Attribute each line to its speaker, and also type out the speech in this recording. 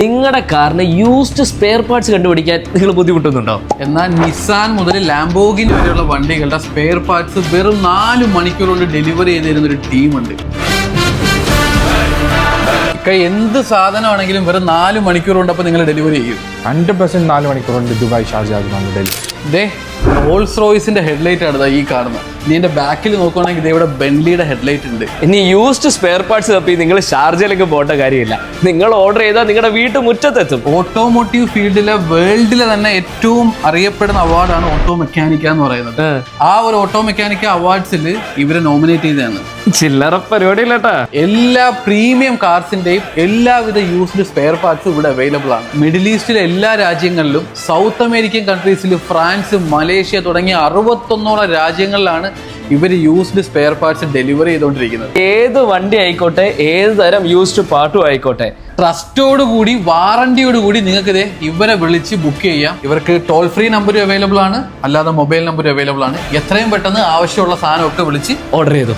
Speaker 1: നിങ്ങളുടെ കാറിന് used spare parts കണ്ടുപിടിക്കാൻ നിങ്ങൾ ബുദ്ധിമുട്ടുന്നുണ്ടോ?
Speaker 2: എന്നാൽ നിസാൻ മുതൽ ലാംബോർഗിനി വരെയുള്ള വണ്ടികളുടെ സ്പെയർ പാർട്സ് വെറും 4 മണിക്കൂർ കൊണ്ട് ഡെലിവറി ചെയ്ത് തരുന്ന ഒരു ടീമുണ്ട്. എന്ത് സാധനമാണെങ്കിലും വെറും 4 മണിക്കൂർ കൊണ്ട് അപ്പോൾ നിങ്ങൾ ഡെലിവറി ചെയ്യും.
Speaker 3: 100% 4 മണിക്കൂർ കൊണ്ട് ദുബായ് ഷാർജ ഡെലിവറി.
Speaker 2: ഇതേ റോൾസ് റോയ്സിന്റെ ഹെഡ്ലൈറ്റ് ആണ് ഈ കാണുന്നത്. നീ എന്റെ ബാക്കിൽ നോക്കുകയാണെങ്കിൽ ഇതേ ഇവിടെ ബെൻലിയുടെ ഹെഡ്ലൈറ്റ് ഉണ്ട്.
Speaker 1: ഇനി യൂസ്ഡ് സ്പെയർ പാർട്സ് തപ്പി നിങ്ങൾ ഷാർജയിലേക്ക് പോകേണ്ട കാര്യമില്ല. നിങ്ങൾ ഓർഡർ ചെയ്താൽ നിങ്ങളുടെ വീട്ടുമുറ്റത്തെത്തും.
Speaker 2: ഓട്ടോമോട്ടീവ് ഫീൽഡിലെ വേൾഡിലെ തന്നെ ഏറ്റവും അറിയപ്പെടുന്ന അവാർഡാണ് ഓട്ടോ മെക്കാനിക്ക എന്ന് പറയുന്നത്. ആ ഒരു ഓട്ടോ മെക്കാനിക്ക അവാർഡ്സിൽ ഇവരെ നോമിനേറ്റ് ചെയ്തതാണ്.
Speaker 1: ചില്ലറ പരിപാടിയില്ലേട്ടാ.
Speaker 2: എല്ലാ പ്രീമിയം കാർസിന്റെയും എല്ലാവിധ യൂസ്ഡ് സ്പെയർ പാർട്സും ഇവിടെ അവൈലബിൾ ആണ്. മിഡിൽ ഈസ്റ്റിലെ എല്ലാ രാജ്യങ്ങളിലും, സൗത്ത് അമേരിക്കൻ കൺട്രീസിൽ, ഫ്രാൻസ്, മലേഷ്യ തുടങ്ങിയ 61ഓളം രാജ്യങ്ങളിലാണ് ഇവർ യൂസ്ഡ് സ്പെയർ പാർട്സ് ഡെലിവറി ചെയ്തുകൊണ്ടിരിക്കുന്നത്.
Speaker 1: ഏത് വണ്ടി ആയിക്കോട്ടെ, ഏത് തരം യൂസ്ഡ് പാർട്ടും ആയിക്കോട്ടെ,
Speaker 2: ട്രസ്റ്റോട് കൂടി, വാറന്റിയോട് കൂടി നിങ്ങൾക്ക് ഇതേ ഇവരെ വിളിച്ച് ബുക്ക് ചെയ്യാം. ഇവർക്ക് ടോൾ ഫ്രീ നമ്പർ അവൈലബിൾ ആണ്, അല്ലാതെ മൊബൈൽ നമ്പർ അവൈലബിൾ ആണ്. എത്രയും പെട്ടെന്ന് ആവശ്യമുള്ള സാധനമൊക്കെ വിളിച്ച്
Speaker 1: ഓർഡർ ചെയ്തു.